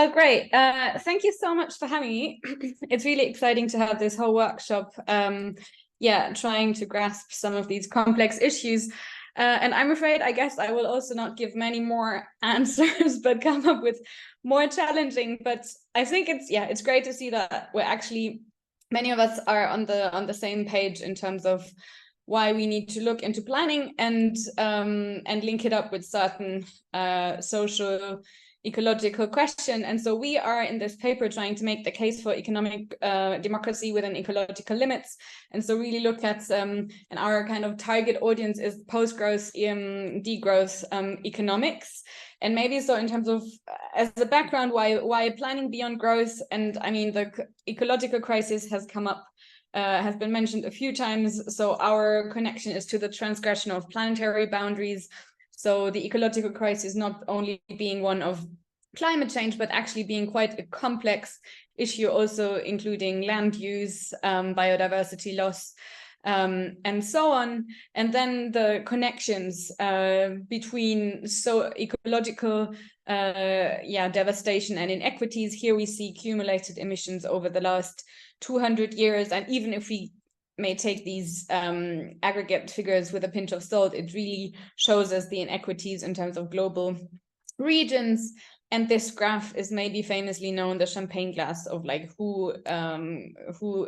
Oh, great. Thank you so much for having me. It's really exciting to have this whole workshop, trying to grasp some of these complex issues. And I'm afraid, I guess I will also not give many more answers, but come up with more challenging. But I think it's great to see that we're actually, many of us are on the same page in terms of why we need to look into planning and link it up with certain social ecological question. And so we are in this paper trying to make the case for economic democracy within ecological limits. And so really look at, and our kind of target audience is post-growth, degrowth economics. And maybe so in terms of, as a background, why planning beyond growth, and I mean, the ecological crisis has come up, has been mentioned a few times. So our connection is to the transgression of planetary boundaries. So the ecological crisis not only being one of climate change, but actually being quite a complex issue, also including land use, biodiversity loss, and so on. And then the connections between ecological devastation and inequities. Here we see accumulated emissions over the last 200 years. And even if we may take these aggregate figures with a pinch of salt, it really shows us the inequities in terms of global regions. And this graph is maybe famously known, the champagne glass of like who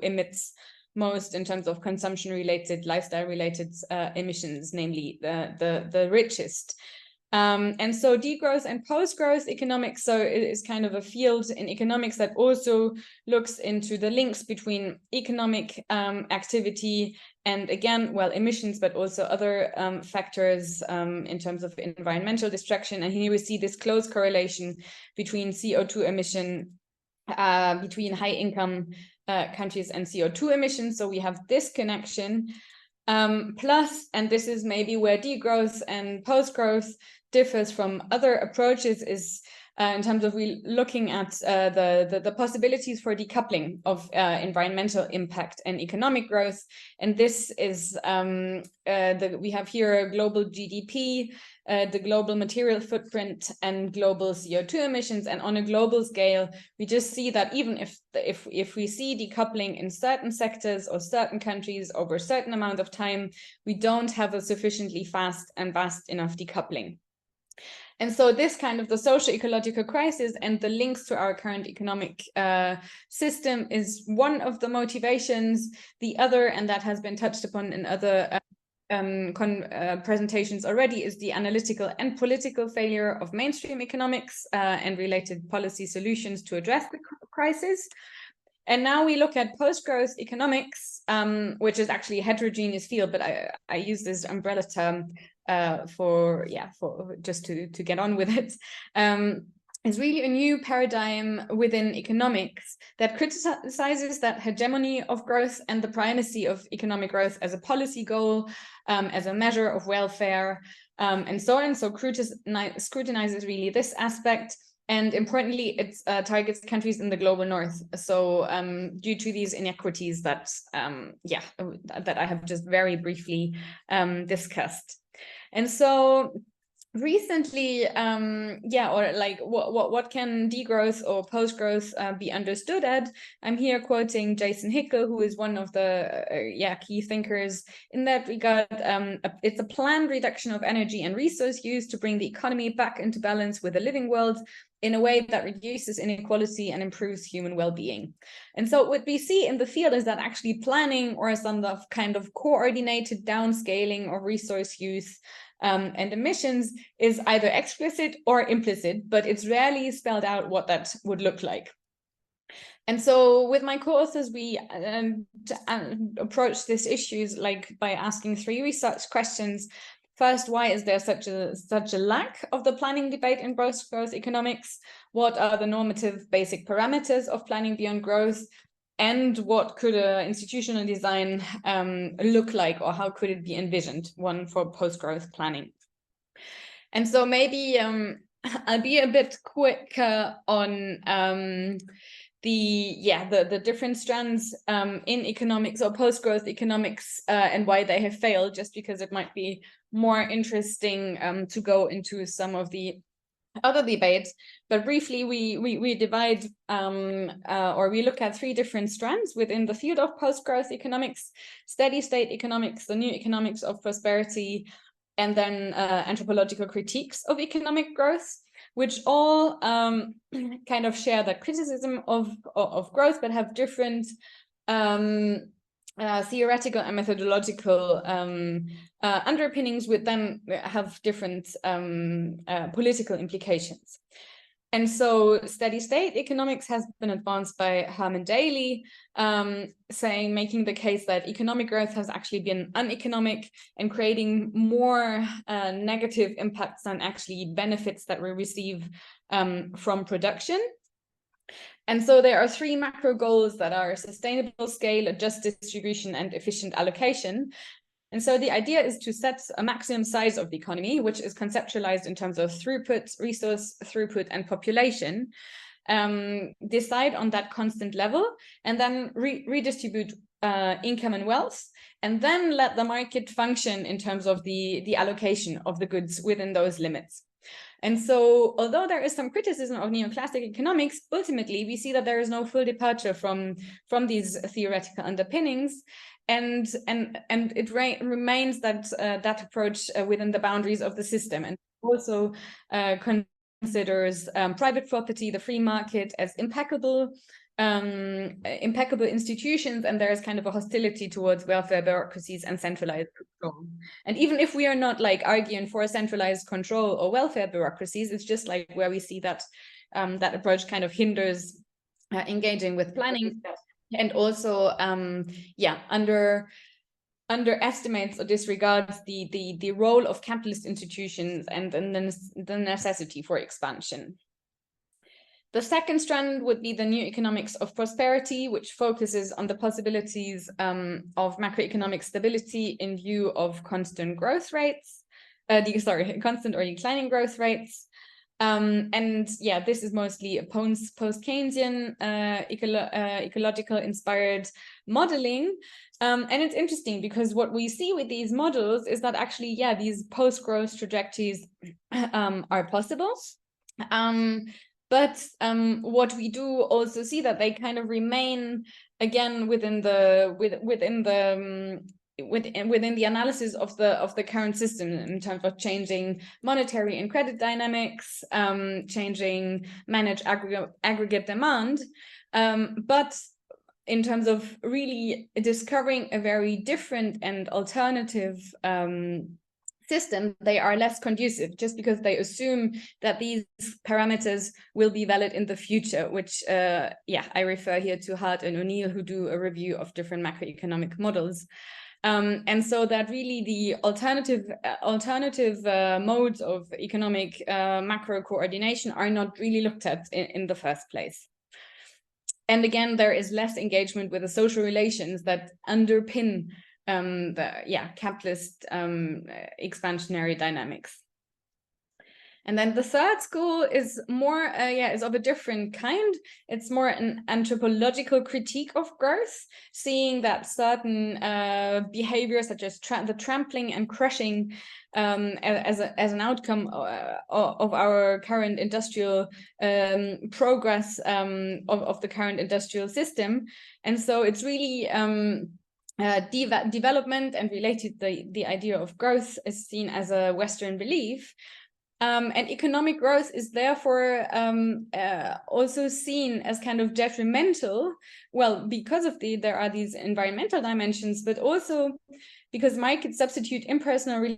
emits most in terms of consumption-related, lifestyle-related emissions, namely the richest. And so degrowth and post-growth economics, so it is kind of a field in economics that also looks into the links between economic activity and, again, well, emissions, but also other factors in terms of environmental destruction. And here we see this close correlation between CO2 emission, between high-income countries and CO2 emissions. So we have this connection. Plus, and this is maybe where degrowth and post-growth differs from other approaches, is in terms of looking at the possibilities for decoupling of environmental impact and economic growth. And this is, we have here global GDP, the global material footprint, and global CO2 emissions. And on a global scale, we just see that even if we see decoupling in certain sectors or certain countries over a certain amount of time, we don't have a sufficiently fast and vast enough decoupling. And so this kind of the social ecological crisis and the links to our current economic system is one of the motivations. The other, and that has been touched upon in other presentations already, is the analytical and political failure of mainstream economics and related policy solutions to address the crisis. And now we look at post-growth economics, which is actually a heterogeneous field, but I use this umbrella term for just to get on with it. It's really a new paradigm within economics that criticizes that hegemony of growth and the primacy of economic growth as a policy goal, as a measure of welfare, and so on. So scrutinizes really this aspect. And importantly, it targets countries in the global north. So due to these inequities that I have just very briefly discussed. And so recently, what can degrowth or post-growth be understood at? I'm here quoting Jason Hickel, who is one of the key thinkers in that regard. It's a planned reduction of energy and resource use to bring the economy back into balance with the living world in a way that reduces inequality and improves human well-being. And so what we see in the field is that actually planning or some kind of coordinated downscaling of resource use and emissions is either explicit or implicit, but it's rarely spelled out what that would look like. And so with my co-authors, we approach these issues like by asking 3 research questions. First, why is there such a lack of the planning debate in post-growth economics? What are the normative basic parameters of planning beyond growth? And what could institutional design look like, or how could it be envisioned, one for post-growth planning? And so maybe I'll be a bit quick on the different strands in economics or post-growth economics and why they have failed, just because it might be more interesting to go into some of the other debates. But briefly, we divide or we look at 3 different strands within the field of post-growth economics: steady state economics, the new economics of prosperity, and then anthropological critiques of economic growth, which all kind of share that criticism of growth, but have different theoretical and methodological underpinnings, which then have different political implications. And so steady state economics has been advanced by Herman Daly, making the case that economic growth has actually been uneconomic and creating more negative impacts than actually benefits that we receive from production. And so there are 3 macro goals that are sustainable scale, a just distribution, and efficient allocation. And so the idea is to set a maximum size of the economy, which is conceptualized in terms of throughput, resource throughput, and population, decide on that constant level, and then redistribute income and wealth, and then let the market function in terms of the allocation of the goods within those limits. And so, although there is some criticism of neoclassical economics, ultimately we see that there is no full departure from these theoretical underpinnings, and it remains that that approach within the boundaries of the system, and also considers private property, the free market, as impeccable institutions, and there is kind of a hostility towards welfare bureaucracies and centralized control. And even if we are not like arguing for centralized control or welfare bureaucracies, it's just like where we see that that approach kind of hinders engaging with planning, and also underestimates or disregards the role of capitalist institutions and the necessity for expansion. The second strand would be the new economics of prosperity, which focuses on the possibilities of macroeconomic stability in view of constant growth rates, constant or declining growth rates. And yeah, this is mostly a post-Keynesian ecological inspired modeling. And it's interesting because what we see with these models is that actually, yeah, these post-growth trajectories are possible. But what we do also see that they kind of remain again within the analysis of the current system in terms of changing monetary and credit dynamics, changing managed aggregate demand, but in terms of really discovering a very different and alternative system, they are less conducive, just because they assume that these parameters will be valid in the future, which I refer here to Hart and O'Neill, who do a review of different macroeconomic models. And so that really the alternative modes of economic macro coordination are not really looked at in the first place. And again, there is less engagement with the social relations that underpin capitalist expansionary dynamics. And then the third school is more is of a different kind. It's more an anthropological critique of growth, seeing that certain behaviors such as the trampling and crushing as an outcome of our current industrial progress of the current industrial system. And so it's really development and related the idea of growth is seen as a Western belief. And economic growth is therefore also seen as kind of detrimental, well, because of there are these environmental dimensions, but also because markets substitute impersonal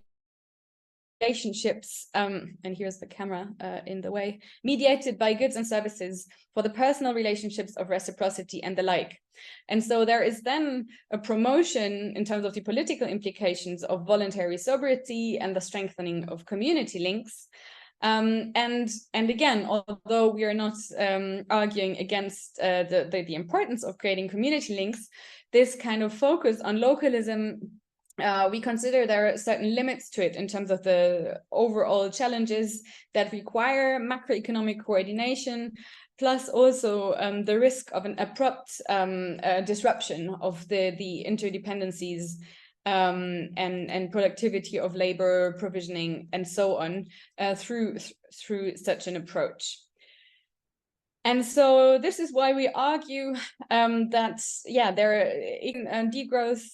relationships, and here's the camera in the way, mediated by goods and services for the personal relationships of reciprocity and the like. And so there is then a promotion in terms of the political implications of voluntary sobriety and the strengthening of community links. And again, although we are not arguing against the importance of creating community links, this kind of focus on localism, we consider there are certain limits to it in terms of the overall challenges that require macroeconomic coordination, plus also the risk of an abrupt disruption of the interdependencies and productivity of labor provisioning and so on through through such an approach. And so this is why we argue that, yeah, degrowth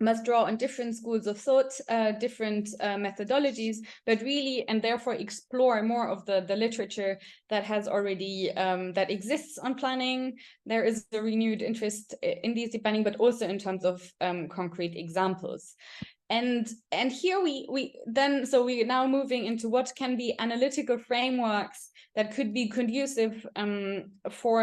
must draw on different schools of thought, different methodologies, but really, and therefore explore more of the literature that has already, that exists on planning. There is a renewed interest in these planning, but also in terms of concrete examples. And here we're now moving into what can be analytical frameworks that could be conducive for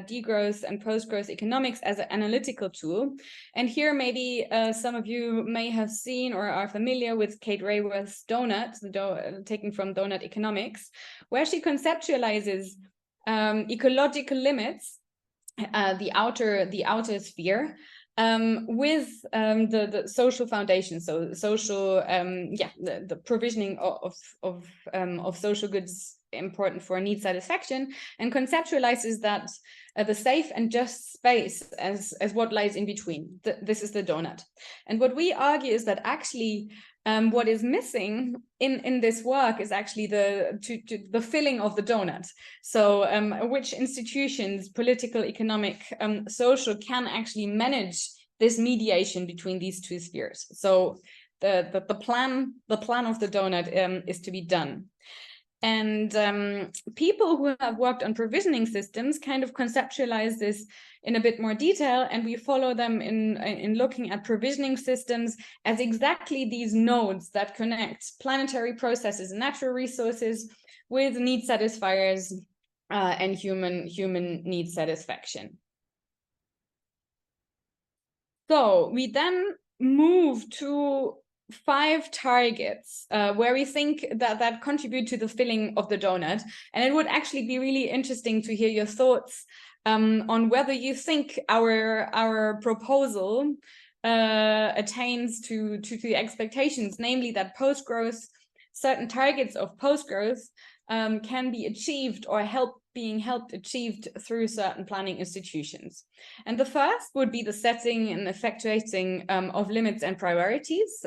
degrowth and post-growth economics as an analytical tool. And here maybe some of you may have seen or are familiar with Kate Raworth's donut, taken from Donut Economics, where she conceptualizes ecological limits, the outer sphere, with the social foundation, so social, the provisioning of social goods important for need satisfaction, and conceptualizes that the safe and just space as what lies in between. This is the donut. And what we argue is that actually what is missing in this work is actually the filling of the donut. So which institutions, political, economic, social, can actually manage this mediation between these two spheres. So the plan of the donut is to be done. And people who have worked on provisioning systems kind of conceptualize this in a bit more detail, and we follow them in looking at provisioning systems as exactly these nodes that connect planetary processes and natural resources with need satisfiers and human need satisfaction. So we then move to 5 targets where we think that contribute to the filling of the donut. And it would actually be really interesting to hear your thoughts on whether you think our proposal attains to the expectations, namely that post-growth, certain targets of post-growth can be achieved or being helped achieved through certain planning institutions. And the first would be the setting and effectuating of limits and priorities,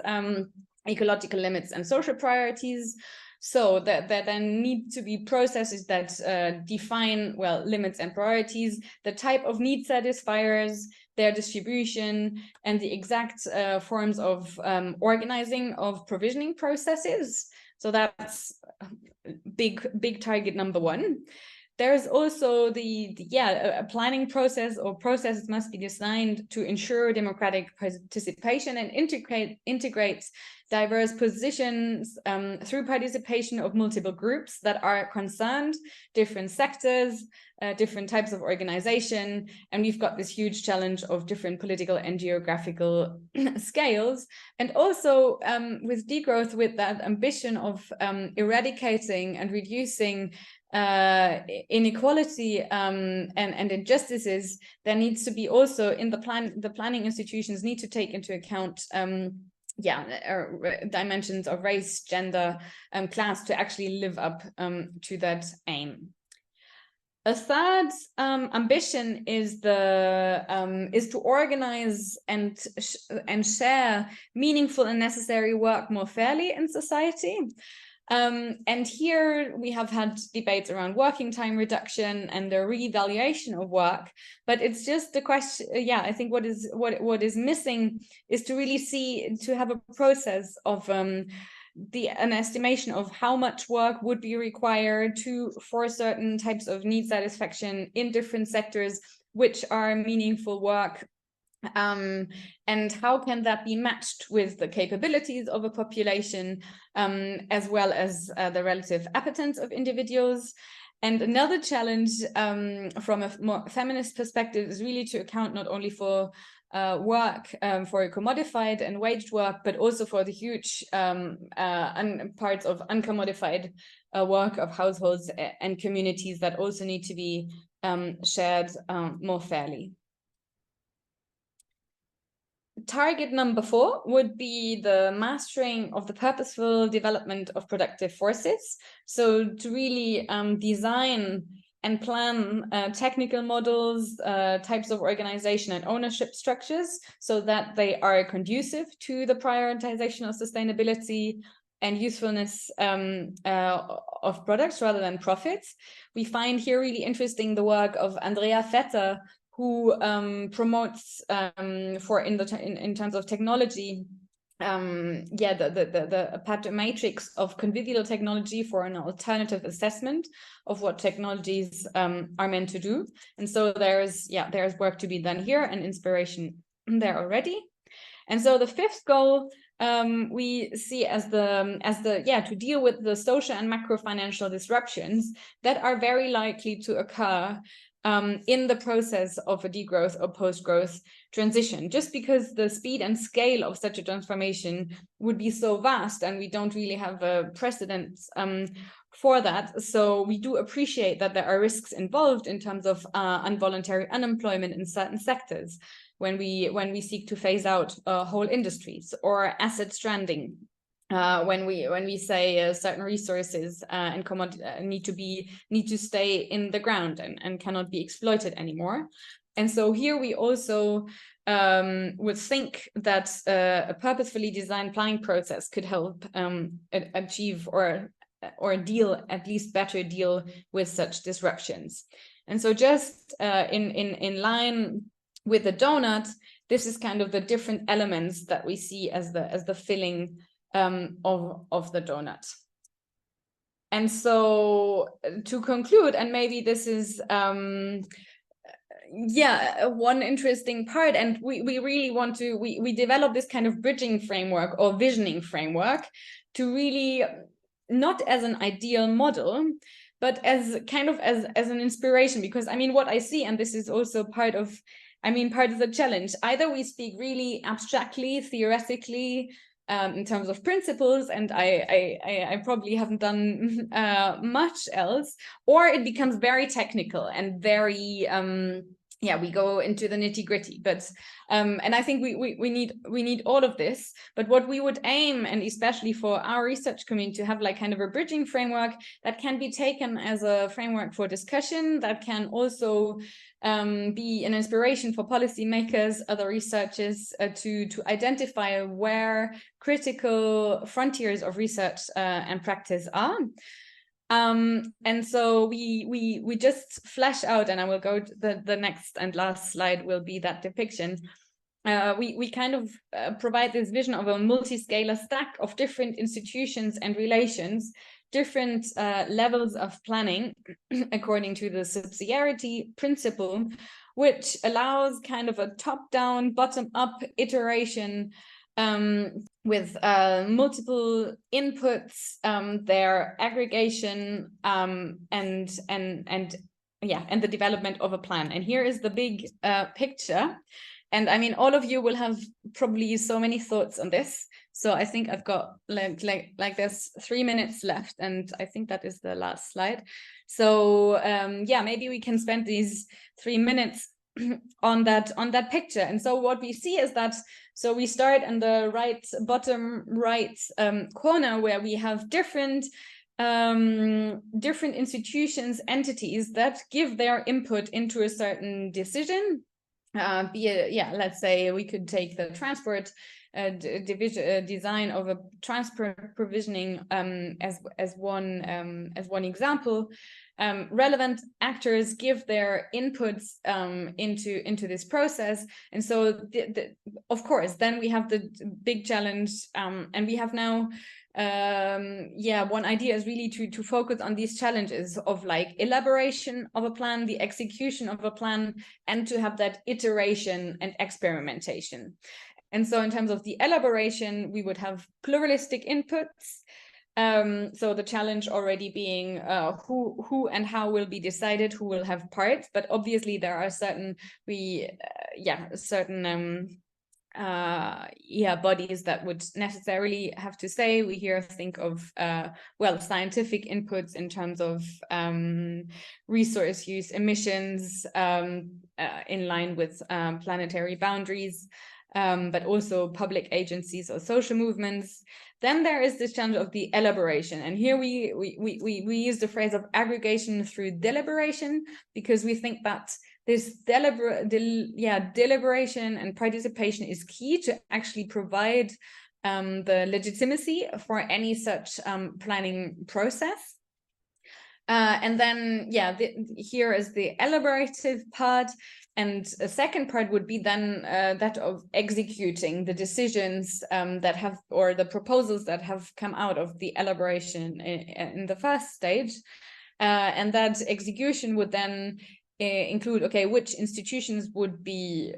ecological limits and social priorities. So that there need to be processes that define, well, limits and priorities, the type of need satisfiers, their distribution, and the exact forms of organizing of provisioning processes. So that's big target number 1. There's also a planning process, or processes must be designed to ensure democratic participation and integrate diverse positions through participation of multiple groups that are concerned, different sectors, different types of organization. And we've got this huge challenge of different political and geographical scales. And also with degrowth, with that ambition of eradicating and reducing inequality and injustices, there needs to be also in the planning institutions need to take into account dimensions of race, gender, class to actually live up to that aim. A third ambition is to organize and share meaningful and necessary work more fairly in society. And here we have had debates around working time reduction and the reevaluation of work, but it's just the question. I think what is missing is to really to have a process of an estimation of how much work would be required for certain types of need satisfaction in different sectors, which are meaningful work. And how can that be matched with the capabilities of a population, as well as the relative appetence of individuals. And another challenge from a more feminist perspective is really to account not only for work, for commodified and waged work, but also for the huge parts of uncommodified work of households and communities that also need to be shared more fairly. Target number 4 would be the mastering of the purposeful development of productive forces. So to really design and plan technical models, types of organization and ownership structures, so that they are conducive to the prioritization of sustainability, and usefulness of products rather than profits. We find here really interesting the work of Andrea Vetter, who promotes in terms of technology, the pattern matrix of convivial technology for an alternative assessment of what technologies are meant to do. And so there's work to be done here and inspiration there already. And so the fifth goal we see as to deal with the social and macro financial disruptions that are very likely to occur in the process of a degrowth or post-growth transition, just because the speed and scale of such a transformation would be so vast, and we don't really have a precedent for that. So we do appreciate that there are risks involved in terms of involuntary unemployment in certain sectors when we seek to phase out whole industries, or asset stranding. When we say certain resources and commodities need to stay in the ground and cannot be exploited anymore. And so here we also would think that a purposefully designed planning process could help achieve or at least better deal with such disruptions. And so just in line with the donut, this is kind of the different elements that we see as the filling of the donut. And so to conclude, and maybe this is one interesting part, and we really want to we develop this kind of bridging framework or visioning framework to really, not as an ideal model, but as kind of as an inspiration, because I mean what I see, and this is also part of the challenge, either we speak really abstractly, theoretically, in terms of principles, and I probably haven't done much else, or it becomes very technical and very we go into the nitty-gritty. But and I think we need all of this. But what we would aim, and especially for our research community, to have like kind of a bridging framework that can be taken as a framework for discussion, that can also be an inspiration for policymakers, other researchers, to identify where critical frontiers of research and practice are. And so we just flesh out, and I will go to the next and last slide will be that depiction. We kind of provide this vision of a multi-scalar stack of different institutions and relations, different levels of planning according to the subsidiarity principle, which allows kind of a top-down, bottom-up iteration with multiple inputs, their aggregation, and the development of a plan. And here is the big picture. And I mean, all of you will have probably so many thoughts on this. So I think I've got like there's 3 minutes left, and I think that is the last slide. So maybe we can spend these 3 minutes on that picture. And so what we see is that, so we start in the bottom right corner, where we have different institutions, entities that give their input into a certain decision. Let's say we could take the transport design of a transport provisioning as one example. Relevant actors give their inputs into this process, and so of course then we have the big challenge, and we have now one idea is really to focus on these challenges of like elaboration of a plan, the execution of a plan, and to have that iteration and experimentation. And so in terms of the elaboration, we would have pluralistic inputs. So the challenge already being who and how will be decided, who will have parts, but obviously there are certain bodies that would necessarily have to say. We here think of scientific inputs in terms of resource use, emissions, in line with planetary boundaries, but also public agencies or social movements. Then there is this challenge of the elaboration, and here we use the phrase of aggregation through deliberation, because we think that this deliberation and participation is key to actually provide the legitimacy for any such planning process. And then, yeah, here is the elaborative part. And a second part would be then that of executing the decisions that have, or the proposals that have come out of the elaboration in the first stage. And that execution would then include, okay, which institutions would be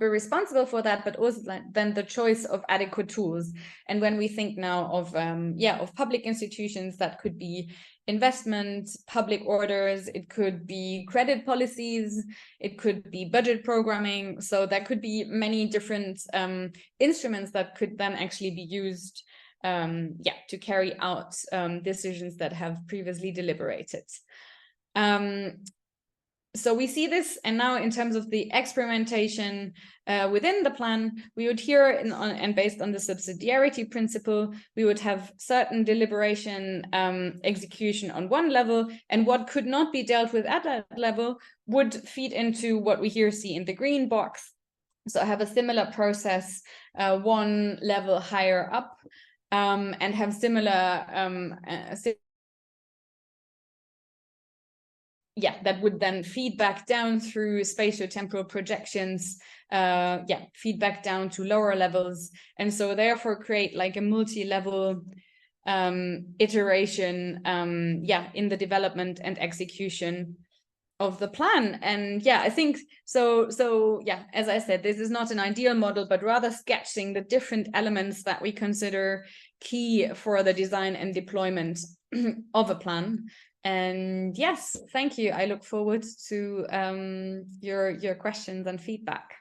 responsible for that, but also then the choice of adequate tools. And when we think now of public institutions, that could be investment, public orders, it could be credit policies, it could be budget programming. So there could be many different instruments that could then actually be used to carry out decisions that have previously deliberated. So we see this, and now in terms of the experimentation within the plan, we would here, and based on the subsidiarity principle, we would have certain deliberation execution on one level, and what could not be dealt with at that level would feed into what we here see in the green box. So I have a similar process one level higher up, and have similar that would then feed back down through spatiotemporal projections, feed back down to lower levels, and so therefore create like a multi-level iteration in the development and execution of the plan. And I think so as I said, this is not an ideal model, but rather sketching the different elements that we consider key for the design and deployment of a plan. And yes, thank you. I look forward to your questions and feedback.